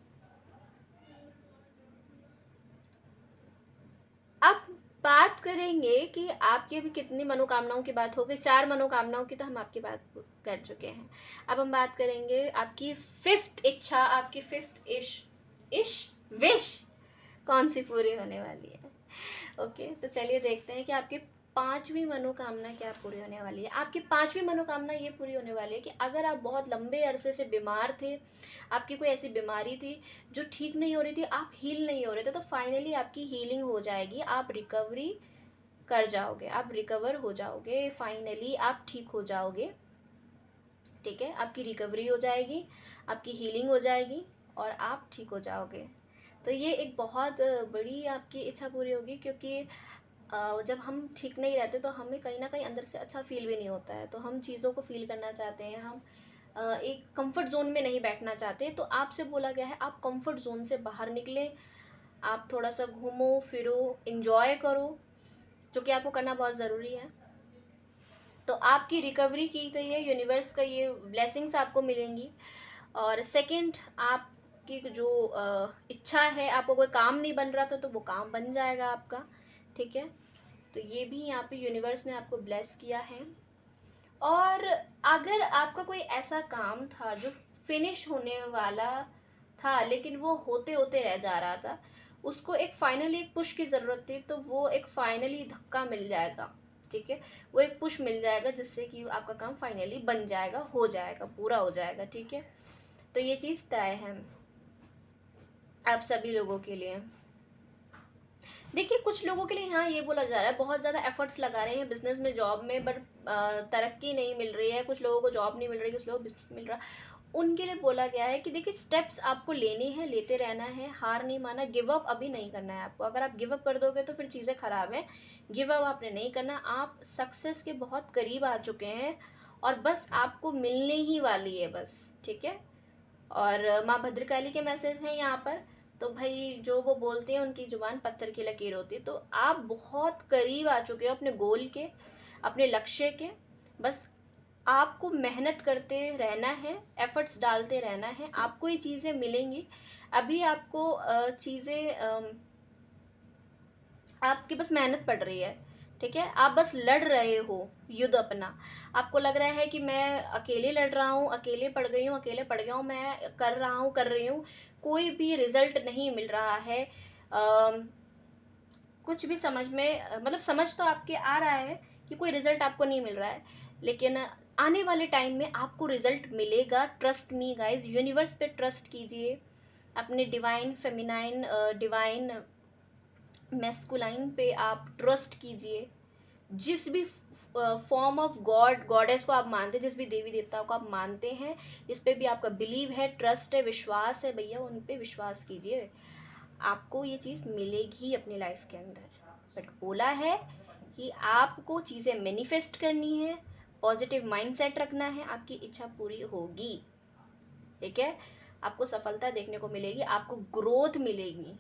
अब बात करेंगे कि आपकी अभी कितनी मनोकामनाओं की बात हो गई। 4 मनोकामनाओं की तो हम आपकी बात कर चुके हैं। अब हम बात करेंगे आपकी 5th इच्छा, आपकी 5th इश विश कौन सी पूरी होने वाली है। ओके, तो चलिए देखते हैं कि आपकी 5वीं मनोकामना क्या पूरी होने वाली है। आपकी 5वीं मनोकामना ये पूरी होने वाली है कि अगर आप बहुत लंबे अरसे से बीमार थे, आपकी कोई ऐसी बीमारी थी जो ठीक नहीं हो रही थी, आप हील नहीं हो रहे थे, तो फाइनली आपकी हीलिंग हो जाएगी, आप रिकवरी कर जाओगे, आप रिकवर हो जाओगे, फाइनली आप ठीक हो जाओगे। ठीक है, आपकी रिकवरी हो जाएगी, आपकी हीलिंग हो जाएगी और आप ठीक हो जाओगे। तो ये एक बहुत बड़ी आपकी इच्छा पूरी होगी, क्योंकि जब हम ठीक नहीं रहते तो हमें कहीं ना कहीं अंदर से अच्छा फील भी नहीं होता है, तो हम चीज़ों को फील करना चाहते हैं, हम एक कंफर्ट जोन में नहीं बैठना चाहते। तो आपसे बोला गया है आप कंफर्ट जोन से बाहर निकलें, आप थोड़ा सा घूमो फिरो, इंजॉय करो, जो कि आपको करना बहुत ज़रूरी है। तो आपकी रिकवरी की गई है, यूनिवर्स का ये ब्लेसिंग्स आपको मिलेंगी। और सेकंड, आपकी जो इच्छा है, आपको कोई काम नहीं बन रहा था तो वो काम बन जाएगा आपका। ठीक है, तो ये भी यहाँ पे यूनिवर्स ने आपको ब्लेस किया है। और अगर आपका कोई ऐसा काम था जो फिनिश होने वाला था लेकिन वो होते होते रह जा रहा था, उसको एक फाइनली एक पुश की ज़रूरत थी, तो वो एक फाइनली धक्का मिल जाएगा। ठीक है, वो एक पुश मिल जाएगा जिससे कि आपका काम फाइनली बन जाएगा, हो जाएगा, पूरा हो जाएगा। ठीक है, तो ये चीज़ तय है आप सभी लोगों के लिए। देखिए, कुछ लोगों के लिए यहाँ ये बोला जा रहा है बहुत ज़्यादा एफर्ट्स लगा रहे हैं बिजनेस में, जॉब में, बट तरक्की नहीं मिल रही है, कुछ लोगों को जॉब नहीं मिल रही, कुछ लोगों को बिजनेस मिल रहा। उनके लिए बोला गया है कि देखिए, स्टेप्स आपको लेने हैं, लेते रहना है, हार नहीं माना, गिव अप अभी नहीं करना है आपको। अगर आप गिव अप कर दोगे तो फिर चीज़ें ख़राब हैं। गिव अप आपने नहीं करना, आप सक्सेस के बहुत करीब आ चुके हैं और बस आपको मिलने ही वाली है बस। ठीक है, और माँ भद्रकाली के मैसेज हैं यहाँ पर। तो भाई, जो वो बोलते हैं उनकी जुबान पत्थर की लकीर होती है। तो आप बहुत करीब आ चुके हो अपने गोल के, अपने लक्ष्य के। बस आपको मेहनत करते रहना है, एफर्ट्स डालते रहना है, आपको ये चीज़ें मिलेंगी। अभी आपको चीज़ें आपकी बस मेहनत पड़ रही है। ठीक है, आप बस लड़ रहे हो युद्ध अपना। आपको लग रहा है कि मैं अकेले लड़ रहा हूँ, अकेले पड़ गई हूँ, अकेले पड़ गया हूँ, मैं कर रहा हूँ, कर रही हूँ, कोई भी रिजल्ट नहीं मिल रहा है। कुछ भी समझ में मतलब समझ तो आपके आ रहा है कि कोई रिजल्ट आपको नहीं मिल रहा है, लेकिन आने वाले टाइम में आपको रिजल्ट मिलेगा, ट्रस्ट मी गाइज, यूनिवर्स पे ट्रस्ट कीजिए, अपने डिवाइन फेमिनाइन डिवाइन मैस्कुलाइन पे आप ट्रस्ट कीजिए। जिस भी फॉर्म ऑफ गॉड गॉडेस को आप मानते हैं, जिस भी देवी देवताओं को आप मानते हैं, जिस पे भी आपका बिलीव है, ट्रस्ट है, विश्वास है, भैया उन पे विश्वास कीजिए, आपको ये चीज़ मिलेगी अपनी लाइफ के अंदर। बट बोला है कि आपको चीज़ें मैनिफेस्ट करनी है, पॉजिटिव माइंडसेट रखना है, आपकी इच्छा पूरी होगी। ठीक है, आपको सफलता देखने को मिलेगी, आपको ग्रोथ मिलेगी।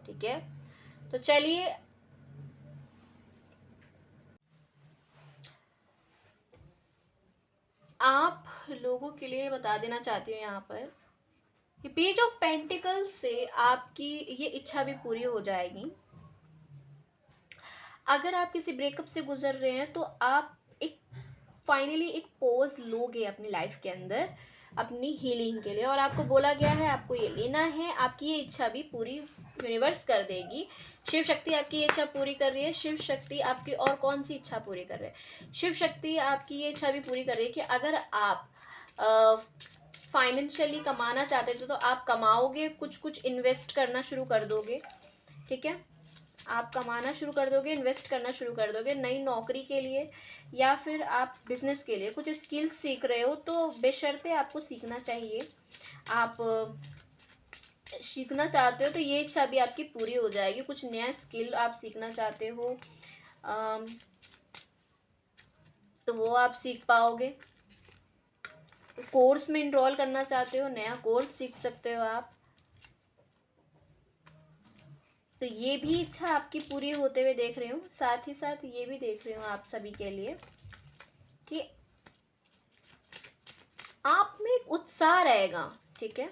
ठीक है, तो चलिए आप लोगों के लिए बता देना चाहती हूँ यहाँ पर कि पेज ऑफ पेंटिकल्स से आपकी ये इच्छा भी पूरी हो जाएगी। अगर आप किसी ब्रेकअप से गुजर रहे हैं तो आप एक फाइनली एक पॉज लोगे अपनी लाइफ के अंदर अपनी हीलिंग के लिए, और आपको बोला गया है आपको ये लेना है, आपकी ये इच्छा भी पूरी यूनिवर्स कर देगी। शिव शक्ति आपकी ये इच्छा पूरी कर रही है। शिव शक्ति आपकी और कौन सी इच्छा पूरी कर रहे हैं? शिव शक्ति आपकी ये इच्छा भी पूरी कर रही है कि अगर आप फाइनेंशियली कमाना चाहते थे तो आप कमाओगे, कुछ कुछ इन्वेस्ट करना शुरू कर दोगे। ठीक है, आप कमाना शुरू कर दोगे, इन्वेस्ट करना शुरू कर दोगे नई नौकरी के लिए, या फिर आप बिजनेस के लिए कुछ स्किल्स सीख रहे हो तो बेशर्ते आपको सीखना चाहिए। आप सीखना चाहते हो तो ये इच्छा भी आपकी पूरी हो जाएगी। कुछ नया स्किल आप सीखना चाहते हो तो वो आप सीख पाओगे। कोर्स में इनरोल करना चाहते हो, नया कोर्स सीख सकते हो आप, तो ये भी इच्छा आपकी पूरी होते हुए देख रही हूँ। साथ ही साथ ये भी देख रही हूँ आप सभी के लिए कि आप में एक उत्साह रहेगा। ठीक है,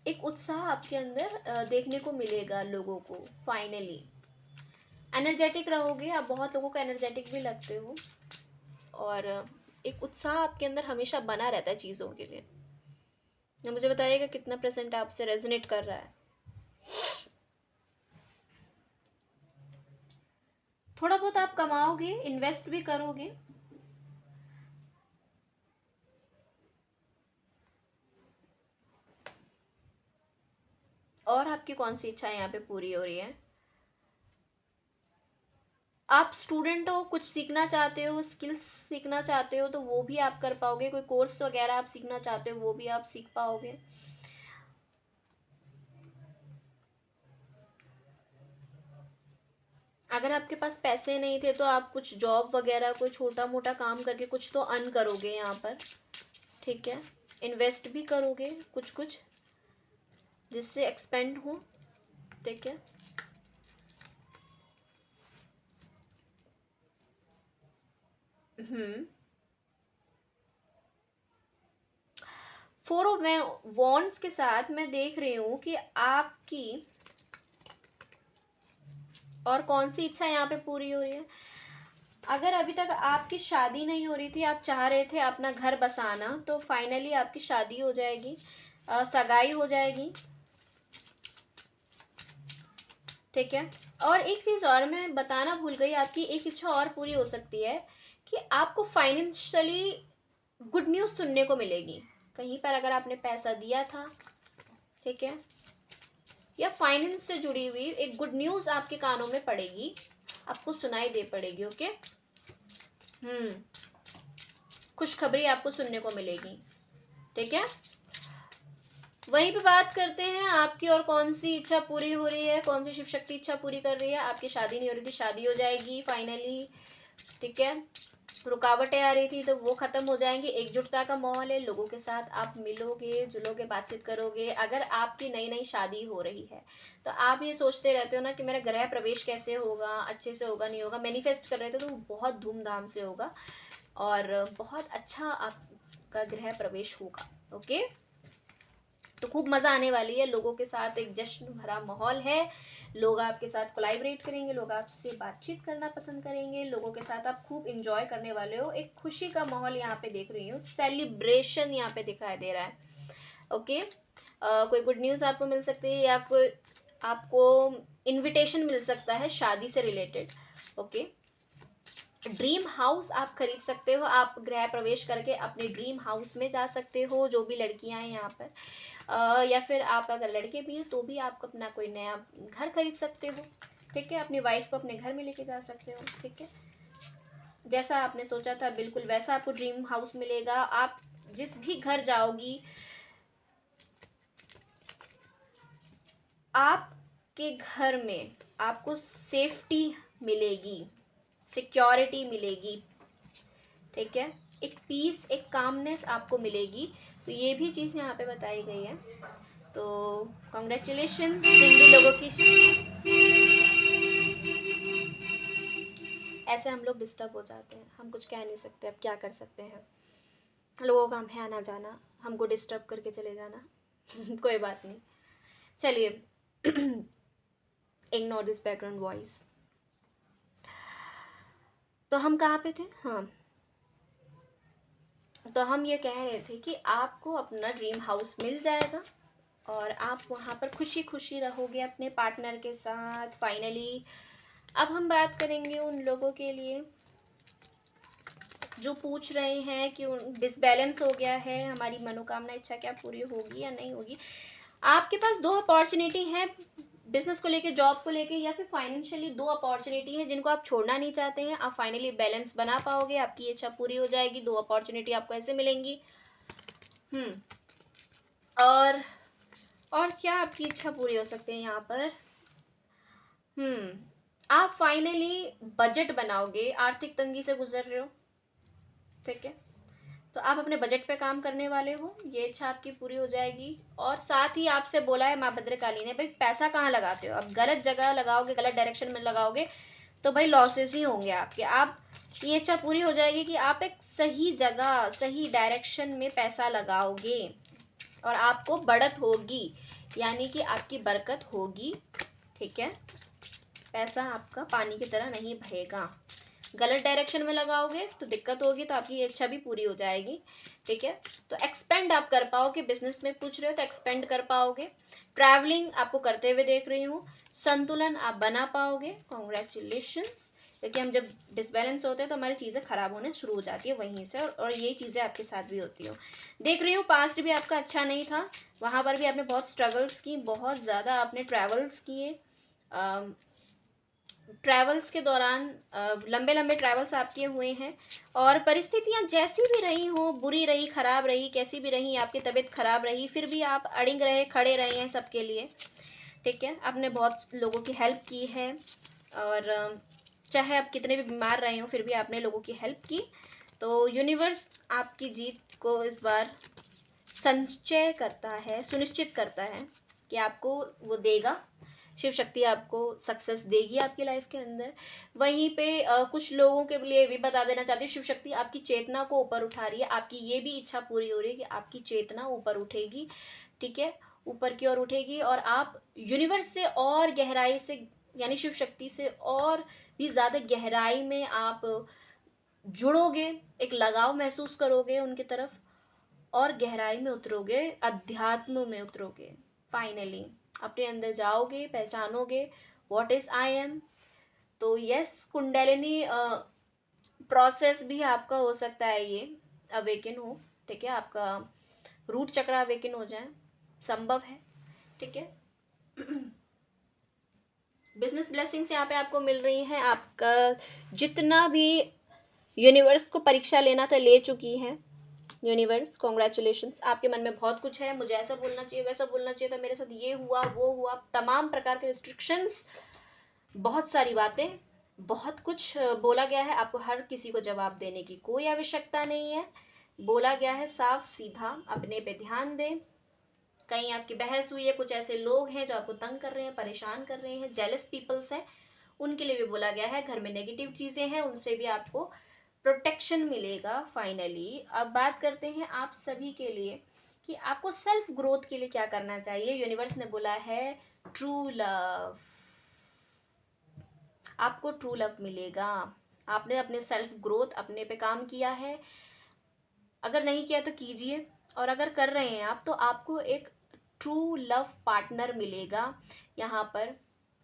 एक उत्साह आपके अंदर देखने को मिलेगा लोगों को। फाइनली एनर्जेटिक रहोगे आप, बहुत लोगों को एनर्जेटिक भी लगते हो, और एक उत्साह आपके अंदर हमेशा बना रहता है चीज़ों के लिए। मुझे बताइएगा कितना % आपसे रेजोनेट कर रहा है। थोड़ा बहुत आप कमाओगे, इन्वेस्ट भी करोगे, और आपकी कौन सी इच्छा यहाँ पे पूरी हो रही है? आप स्टूडेंट हो, कुछ सीखना चाहते हो, स्किल्स सीखना चाहते हो तो वो भी आप कर पाओगे। कोई कोर्स वगैरह आप सीखना चाहते हो वो भी आप सीख पाओगे। अगर आपके पास पैसे नहीं थे तो आप कुछ जॉब वगैरह कोई छोटा मोटा काम करके कुछ तो अर्न करोगे यहाँ पर। ठीक है, इन्वेस्ट भी करोगे कुछ कुछ जिससे एक्सपेंड हो। ठीक है, फोर ऑफ वॉन्ड्स के साथ मैं देख रही हूँ कि आपकी और कौन सी इच्छा यहाँ पे पूरी हो रही है। अगर अभी तक आपकी शादी नहीं हो रही थी, आप चाह रहे थे अपना घर बसाना, तो फाइनली आपकी शादी हो जाएगी, सगाई हो जाएगी। ठीक है, और एक चीज़ और मैं बताना भूल गई, आपकी एक इच्छा और पूरी हो सकती है कि आपको फाइनेंशियली गुड न्यूज़ सुनने को मिलेगी। कहीं पर अगर आपने पैसा दिया था, ठीक है, या फाइनेंस से जुड़ी हुई एक गुड न्यूज़ आपके कानों में पड़ेगी, आपको सुनाई दे पड़ेगी। ओके, खुशखबरी आपको सुनने को मिलेगी। ठीक है, वहीं पे बात करते हैं आपकी और कौन सी इच्छा पूरी हो रही है, कौन सी शिव शक्ति इच्छा पूरी कर रही है। आपकी शादी नहीं हो रही थी, शादी हो जाएगी फाइनली। ठीक है, रुकावटें आ रही थी तो वो खत्म हो जाएंगी। एकजुटता का माहौल है, लोगों के साथ आप मिलोगे जुलोगे, बातचीत करोगे। अगर आपकी नई नई शादी हो रही है तो आप ये सोचते रहते हो ना कि मेरा गृह प्रवेश कैसे होगा, अच्छे से होगा नहीं होगा, मैनिफेस्ट कर रहे थे तो वो बहुत धूमधाम से होगा और बहुत अच्छा आपका गृह प्रवेश होगा। ओके, तो खूब मज़ा आने वाली है, लोगों के साथ एक जश्न भरा माहौल है, लोग आपके साथ कोलैबोरेट करेंगे, लोग आपसे बातचीत करना पसंद करेंगे, लोगों के साथ आप खूब इंजॉय करने वाले हो। एक खुशी का माहौल यहाँ पे देख रही हूँ, सेलिब्रेशन यहाँ पे दिखाई दे रहा है। ओके, कोई गुड न्यूज़ आपको मिल सकती है या कोई आपको इनविटेशन मिल सकता है शादी से रिलेटेड। ओके, ड्रीम हाउस आप खरीद सकते हो, आप गृह प्रवेश करके अपने ड्रीम हाउस में जा सकते हो, जो भी लड़कियां हैं यहाँ पर, या फिर आप अगर लड़के भी हैं तो भी आप अपना कोई नया घर खरीद सकते हो, ठीक है। अपनी वाइफ को अपने घर में लेके जा सकते हो, ठीक है। जैसा आपने सोचा था बिल्कुल वैसा आपको ड्रीम हाउस मिलेगा। आप जिस भी घर जाओगी, आपके घर में आपको सेफ्टी मिलेगी, सिक्योरिटी मिलेगी, ठीक है। एक पीस, एक कामनेस आपको मिलेगी। तो ये भी चीज़ यहाँ पे बताई गई है। तो कॉन्ग्रेचुलेशन जिन भी लोगों की, ऐसे हम लोग डिस्टर्ब हो जाते हैं, हम कुछ कह नहीं सकते, अब क्या कर सकते हैं। लोगों का हम है आना जाना, हमको डिस्टर्ब करके चले जाना कोई बात नहीं, चलिए इग्नोर दिस बैकग्राउंड वॉइस। तो हम कहाँ पे थे? हाँ, तो हम ये कह रहे थे कि आपको अपना ड्रीम हाउस मिल जाएगा और आप वहाँ पर खुशी खुशी रहोगे अपने पार्टनर के साथ फाइनली। अब हम बात करेंगे उन लोगों के लिए जो पूछ रहे हैं कि डिसबैलेंस हो गया है, हमारी मनोकामना इच्छा क्या पूरी होगी या नहीं होगी। आपके पास दो अपॉर्चुनिटी है, बिजनेस को लेके, जॉब को लेके, या फिर फाइनेंशियली दो अपॉर्चुनिटी है जिनको आप छोड़ना नहीं चाहते हैं। आप फाइनली बैलेंस बना पाओगे, आपकी इच्छा पूरी हो जाएगी, दो अपॉर्चुनिटी आपको ऐसे मिलेंगी। और क्या आपकी इच्छा पूरी हो सकती है यहाँ पर? आप फाइनली बजट बनाओगे, आर्थिक तंगी से गुजर रहे हो, ठीक है, तो आप अपने बजट पे काम करने वाले हो, ये इच्छा आपकी पूरी हो जाएगी। और साथ ही आपसे बोला है माँ भद्रकाली ने, भाई पैसा कहाँ लगाते हो, अब गलत जगह लगाओगे, गलत डायरेक्शन में लगाओगे तो भाई लॉसेस ही होंगे आपके। आप, ये इच्छा पूरी हो जाएगी कि आप एक सही जगह, सही डायरेक्शन में पैसा लगाओगे और आपको बढ़त होगी, यानी कि आपकी बरकत होगी, ठीक है। पैसा आपका पानी की तरह नहीं बहेगा। गलत डायरेक्शन में लगाओगे तो दिक्कत होगी, तो आपकी इच्छा भी पूरी हो जाएगी, ठीक है। तो एक्सपेंड आप कर पाओगे, बिजनेस में पूछ रहे हो तो एक्सपेंड कर पाओगे। ट्रैवलिंग आपको करते हुए देख रही हूँ, संतुलन आप बना पाओगे, कॉन्ग्रेचुलेशंस। क्योंकि हम जब डिसबैलेंस होते हैं तो हमारी चीज़ें ख़राब होने शुरू हो जाती है वहीं से, और यही चीज़ें आपके साथ भी होती हो। देख रही हूँ पास्ट भी आपका अच्छा नहीं था, वहाँ पर भी आपने बहुत स्ट्रगल्स की, बहुत ज़्यादा आपने ट्रैवल्स किए। ट्रैवल्स के दौरान लंबे लंबे ट्रैवल्स आपके हुए हैं, और परिस्थितियां जैसी भी रही हो, बुरी रही, ख़राब रही, कैसी भी रही, आपकी तबीयत ख़राब रही, फिर भी आप अड़िग रहे, खड़े रहे हैं सबके लिए, ठीक है। आपने बहुत लोगों की हेल्प की है, और चाहे आप कितने भी बीमार रहे हो फिर भी आपने लोगों की हेल्प की। तो यूनिवर्स आपकी जीत को इस बार संचय करता है, सुनिश्चित करता है कि आपको वो देगा, शिव शक्ति आपको सक्सेस देगी आपकी लाइफ के अंदर। वहीं पे कुछ लोगों के लिए भी बता देना चाहती हूँ, शिव शक्ति आपकी चेतना को ऊपर उठा रही है, आपकी ये भी इच्छा पूरी हो रही है कि आपकी चेतना ऊपर उठेगी, ठीक है, ऊपर की ओर उठेगी, और आप यूनिवर्स से और गहराई से, यानी शिव शक्ति से और भी ज़्यादा गहराई में आप जुड़ोगे, एक लगाव महसूस करोगे उनकी तरफ, और गहराई में उतरोगे, अध्यात्म में उतरोगे। फाइनली अपने अंदर जाओगे, पहचानोगे व्हाट इज आई एम। तो यस, कुंडलिनी प्रोसेस भी आपका हो सकता है, ये अवेकन हो, ठीक है, आपका रूट चक्र अवेकन हो जाए, संभव है, ठीक है। बिजनेस ब्लेसिंग्स यहाँ पे आपको मिल रही हैं, आपका जितना भी यूनिवर्स को परीक्षा लेना था ले चुकी है यूनिवर्स, कॉन्ग्रेचुलेशंस। आपके मन में बहुत कुछ है, मुझे ऐसा बोलना चाहिए, वैसा बोलना चाहिए था, मेरे साथ ये हुआ वो हुआ, तमाम प्रकार के रिस्ट्रिक्शंस, बहुत सारी बातें, बहुत कुछ बोला गया है। आपको हर किसी को जवाब देने की कोई आवश्यकता नहीं है, बोला गया है साफ सीधा, अपने पे ध्यान दें। कहीं आपकी बहस हुई है, कुछ ऐसे लोग हैं जो आपको तंग कर रहे हैं, परेशान कर रहे हैं, जेलस पीपल्स हैं, उनके लिए भी बोला गया है। घर में नेगेटिव चीज़ें हैं, उनसे भी आपको प्रोटेक्शन मिलेगा फाइनली। अब बात करते हैं आप सभी के लिए कि आपको सेल्फ ग्रोथ के लिए क्या करना चाहिए। यूनिवर्स ने बोला है ट्रू लव, आपको ट्रू लव मिलेगा। आपने अपने सेल्फ ग्रोथ, अपने पे काम किया है, अगर नहीं किया तो कीजिए, और अगर कर रहे हैं आप तो आपको एक ट्रू लव पार्टनर मिलेगा यहाँ पर,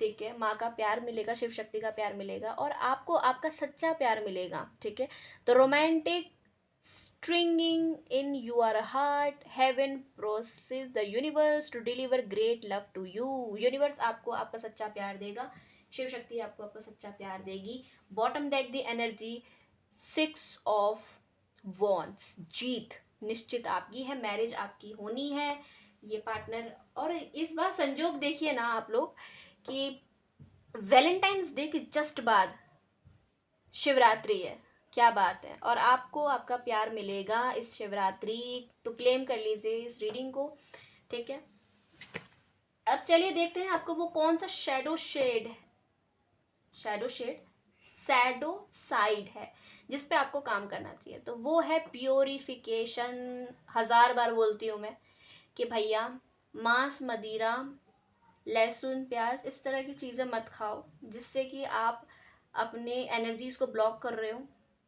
ठीक है, माँ का प्यार मिलेगा, शिव शक्ति का प्यार मिलेगा, और आपको आपका सच्चा प्यार मिलेगा। ठीक है, तो romantic stringing in your heart, heaven process the universe to deliver great love to you. Universe आपको आपका सच्चा प्यार देगा, शिव शक्ति आपको आपका सच्चा प्यार देगी। Bottom deck the energy 6 of wands, जीत निश्चित आपकी है, मैरिज आपकी होनी है, ये पार्टनर। और इस बार संजोग देखिए ना आप लोग कि वैलेंटाइंस डे के जस्ट बाद शिवरात्रि है, क्या बात है, और आपको आपका प्यार मिलेगा इस शिवरात्रि, तो क्लेम कर लीजिए इस रीडिंग को। ठीक है, अब चलिए देखते हैं आपको वो कौन सा शैडो साइड है जिस पे आपको काम करना चाहिए। तो वो है प्योरिफिकेशन। 1000 बार बोलती हूँ मैं कि भैया मांस, मदिरा, लहसुन, प्याज, इस तरह की चीज़ें मत खाओ, जिससे कि आप अपने एनर्जीज को ब्लॉक कर रहे हो।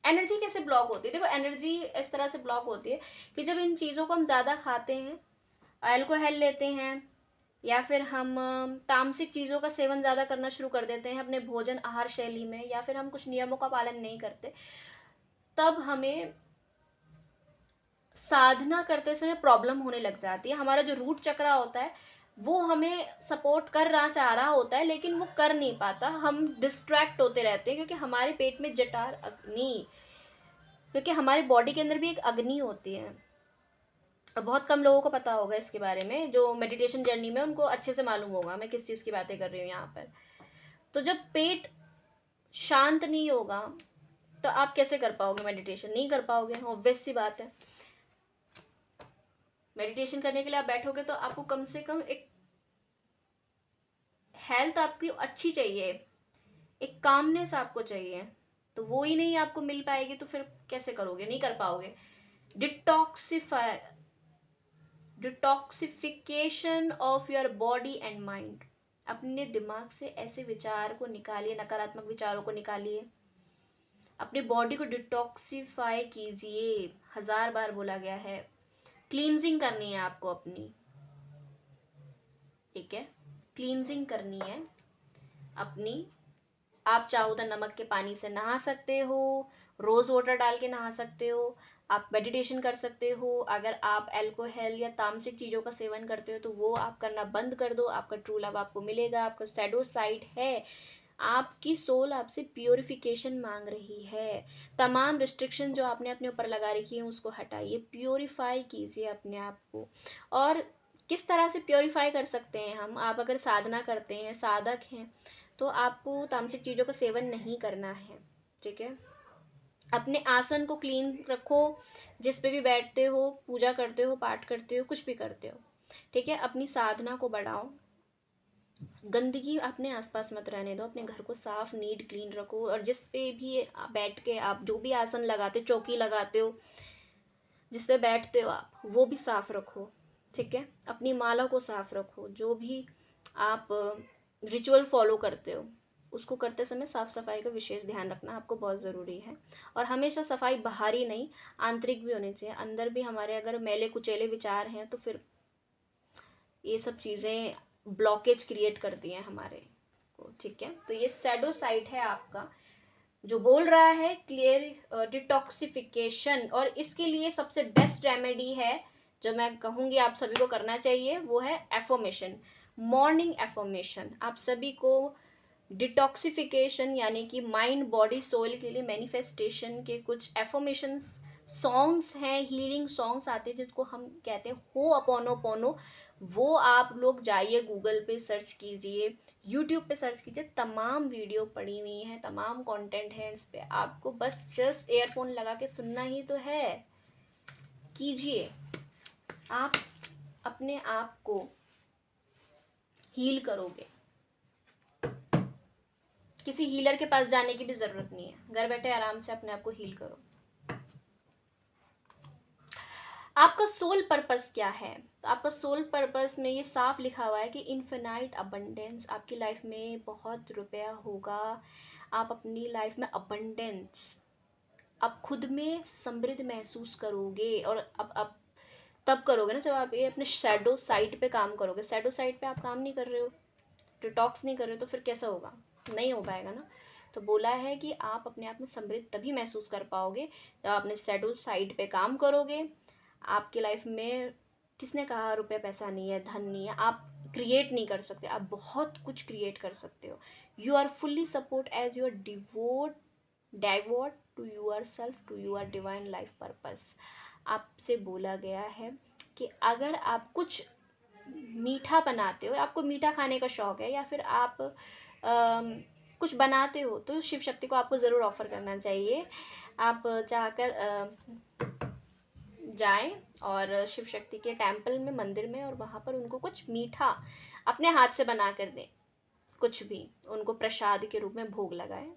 एनर्जी कैसे ब्लॉक होती है? देखो, एनर्जी इस तरह से ब्लॉक होती है कि जब इन चीज़ों को हम ज़्यादा खाते हैं, अल्कोहल लेते हैं, या फिर हम तामसिक चीज़ों का सेवन ज़्यादा करना शुरू कर देते हैं अपने भोजन आहार शैली में, या फिर हम कुछ नियमों का पालन नहीं करते, तब हमें साधना करते समय प्रॉब्लम होने लग जाती है। हमारा जो रूट चक्रा होता है वो हमें सपोर्ट कर रहा चाह रहा होता है, लेकिन वो कर नहीं पाता, हम डिस्ट्रैक्ट होते रहते हैं, क्योंकि हमारे पेट में जठार अग्नि, क्योंकि हमारी बॉडी के अंदर भी एक अग्नि होती है। बहुत कम लोगों को पता होगा इसके बारे में, जो मेडिटेशन जर्नी में उनको अच्छे से मालूम होगा मैं किस चीज़ की बातें कर रही हूँ यहाँ पर। तो जब पेट शांत नहीं होगा तो आप कैसे कर पाओगे मेडिटेशन? नहीं कर पाओगे, ऑब्वियस सी बात है। मेडिटेशन करने के लिए आप बैठोगे तो आपको कम से कम एक हेल्थ आपकी अच्छी चाहिए, एक कामनेस आपको चाहिए, तो वो ही नहीं आपको मिल पाएगी तो फिर कैसे करोगे? नहीं कर पाओगे। Detoxification of your body and mind, अपने दिमाग से ऐसे विचार को निकालिए, नकारात्मक विचारों को निकालिए, अपनी बॉडी को डिटॉक्सिफाई कीजिए। 1000 बार बोला गया है। क्लींजिंग करनी है आपको अपनी, ठीक है, क्लींजिंग करनी है अपनी। आप चाहो तो नमक के पानी से नहा सकते हो, रोज़ वाटर डाल के नहा सकते हो, आप मेडिटेशन कर सकते हो। अगर आप अल्कोहल या तामसिक चीज़ों का सेवन करते हो तो वो आप करना बंद कर दो, आपका ट्रू लव आपको मिलेगा। आपका शैडो साइड है, आपकी सोल आपसे प्योरिफिकेशन मांग रही है। तमाम रिस्ट्रिक्शन जो आपने अपने ऊपर लगा रखी है उसको हटाइए, प्योरीफाई कीजिए अपने आप को। और किस तरह से प्योरीफाई कर सकते हैं हम? आप अगर साधना करते हैं, साधक हैं, तो आपको तामसिक चीज़ों का सेवन नहीं करना है। ठीक है, अपने आसन को क्लीन रखो, जिस पे भी बैठते हो, पूजा करते हो, पाठ करते हो, कुछ भी करते हो। ठीक है, अपनी साधना को बढ़ाओ, गंदगी अपने आसपास मत रहने दो, अपने घर को साफ नीट क्लीन रखो। और जिस पे भी बैठ के आप जो भी आसन लगाते हो, चौकी लगाते हो, जिस पे बैठते हो आप, वो भी साफ रखो। ठीक है, अपनी माला को साफ रखो, जो भी आप रिचुअल फॉलो करते हो उसको करते समय साफ सफाई का विशेष ध्यान रखना आपको बहुत ज़रूरी है। और हमेशा सफाई बाहरी नहीं, आंतरिक भी होनी चाहिए। अंदर भी हमारे अगर मैले कुचेले विचार हैं तो फिर ये सब चीज़ें ब्लॉकेज क्रिएट करती हैं हमारे को। ठीक है, तो ये शैडो साइड है आपका, जो बोल रहा है क्लियर डिटॉक्सिफिकेशन। और इसके लिए सबसे बेस्ट रेमेडी है जो मैं कहूँगी आप सभी को करना चाहिए, वो है एफर्मेशन, मॉर्निंग एफर्मेशन। आप सभी को डिटॉक्सिफिकेशन यानी कि माइंड बॉडी सोल के लिए मैनिफेस्टेशन के कुछ एफर्मेशंस सॉन्ग्स हैं, हीलिंग सॉन्ग्स आते हैं जिसको हम कहते हैं हो अपोनोपोनो। वो आप लोग जाइए, गूगल पे सर्च कीजिए, यूट्यूब पे सर्च कीजिए, तमाम वीडियो पड़ी हुई हैं, तमाम कंटेंट है इस पे। आपको बस जस्ट एयरफोन लगा के सुनना ही तो है। कीजिए, आप अपने आप को हील करोगे। किसी हीलर के पास जाने की भी ज़रूरत नहीं है, घर बैठे आराम से अपने आप को हील करो। आपका सोल पर्पस क्या है? तो आपका सोल पर्पस में ये साफ लिखा हुआ है कि इन्फिनाइट अबंडेंस। आपकी लाइफ में बहुत रुपया होगा, आप अपनी लाइफ में अबंडेंस, आप खुद में समृद्ध महसूस करोगे। और अब तब करोगे ना जब आप ये अपने शैडो साइड पे काम करोगे। शैडो साइड पे आप काम नहीं कर रहे हो, डिटॉक्स नहीं कर रहे हो तो फिर कैसा होगा, नहीं हो पाएगा ना। तो बोला है कि आप अपने आप में समृद्ध तभी महसूस कर पाओगे जब अपने शेड्यूल साइड पे काम करोगे। आपकी लाइफ में किसने कहा रुपये पैसा नहीं है, धन नहीं है, आप क्रिएट नहीं कर सकते, आप बहुत कुछ क्रिएट कर सकते हो। You are fully support as your devote to yourself, to your divine life purpose. आपसे बोला गया है कि अगर आप कुछ मीठा बनाते हो, आपको मीठा खाने का शौक़ है, या फिर आप कुछ बनाते हो, तो शिव शक्ति को आपको ज़रूर ऑफ़र करना चाहिए। आप चाहकर जाएं और शिव शक्ति के टेम्पल में, मंदिर में, और वहाँ पर उनको कुछ मीठा अपने हाथ से बना कर दें, कुछ भी उनको प्रसाद के रूप में भोग लगाएं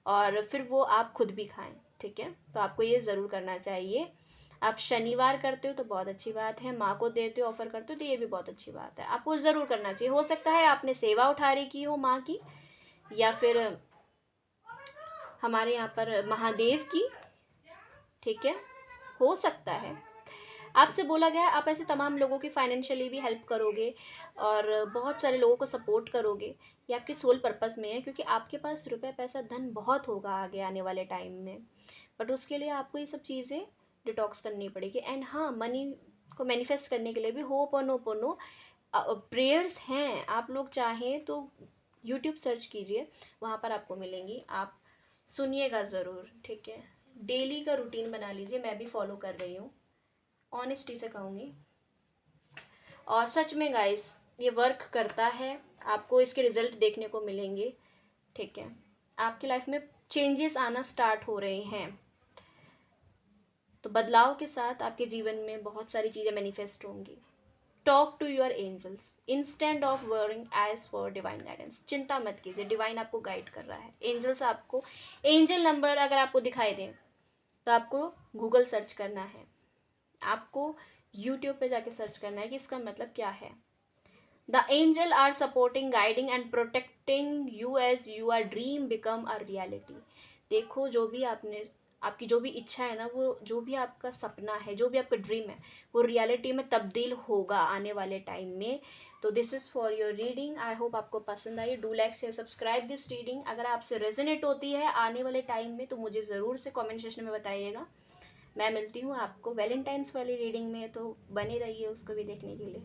और फिर वो आप खुद भी खाएं, ठीक है। तो आपको ये ज़रूर करना चाहिए। आप शनिवार करते हो तो बहुत अच्छी बात है, माँ को देते हो, ऑफ़र करते हो तो ये भी बहुत अच्छी बात है, आपको ज़रूर करना चाहिए। हो सकता है आपने सेवा उठारी की हो माँ की, या फिर हमारे यहाँ पर महादेव की, ठीक है, हो सकता है। आपसे बोला गया है आप ऐसे तमाम लोगों की फाइनेंशियली भी हेल्प करोगे और बहुत सारे लोगों को सपोर्ट करोगे। ये आपके सोल पर्पस में है, क्योंकि आपके पास रुपये पैसा धन बहुत होगा आगे आने वाले टाइम में, बट उसके लिए आपको ये सब चीज़ें डिटॉक्स करनी पड़ेगी। एंड हाँ, मनी को मैनिफेस्ट करने के लिए भी होपोनोपोनो प्रेयर्स हैं। आप लोग चाहें तो यूट्यूब सर्च कीजिए, वहाँ पर आपको मिलेंगी, आप सुनिएगा ज़रूर, ठीक है। डेली का रूटीन बना लीजिए, मैं भी फॉलो कर रही हूँ, ऑनेस्टी से कहूँगी। और सच में गाइस ये वर्क करता है, आपको इसके रिज़ल्ट देखने को मिलेंगे, ठीक है। आपकी लाइफ में चेंजेस आना स्टार्ट हो रहे हैं, तो बदलाव के साथ आपके जीवन में बहुत सारी चीज़ें मैनिफेस्ट होंगी। Talk to your angels instead of worrying ask for divine guidance. चिंता मत कीजिए, डिवाइन आपको गाइड कर रहा है। एंजल्स आपको, एंजल नंबर अगर आपको दिखाई दें तो आपको गूगल सर्च करना है, आपको यूट्यूब पे जाके सर्च करना है कि इसका मतलब क्या है। The angel are supporting, guiding and protecting you as your dream become a reality. देखो, जो भी आपकी जो भी इच्छा है ना, वो जो भी आपका सपना है, जो भी आपका ड्रीम है, वो रियलिटी में तब्दील होगा आने वाले टाइम में। तो this is for your reading. I hope आपको पसंद आई। Do like share subscribe this reading. अगर आपसे रेजोनेट होती है आने वाले टाइम में तो मुझे ज़रूर से कमेंट सेक्शन में बताइएगा। मैं मिलती हूँ आपको वैलेंटाइंस वाली रीडिंग में, तो बने रहिए उसको भी देखने के लिए।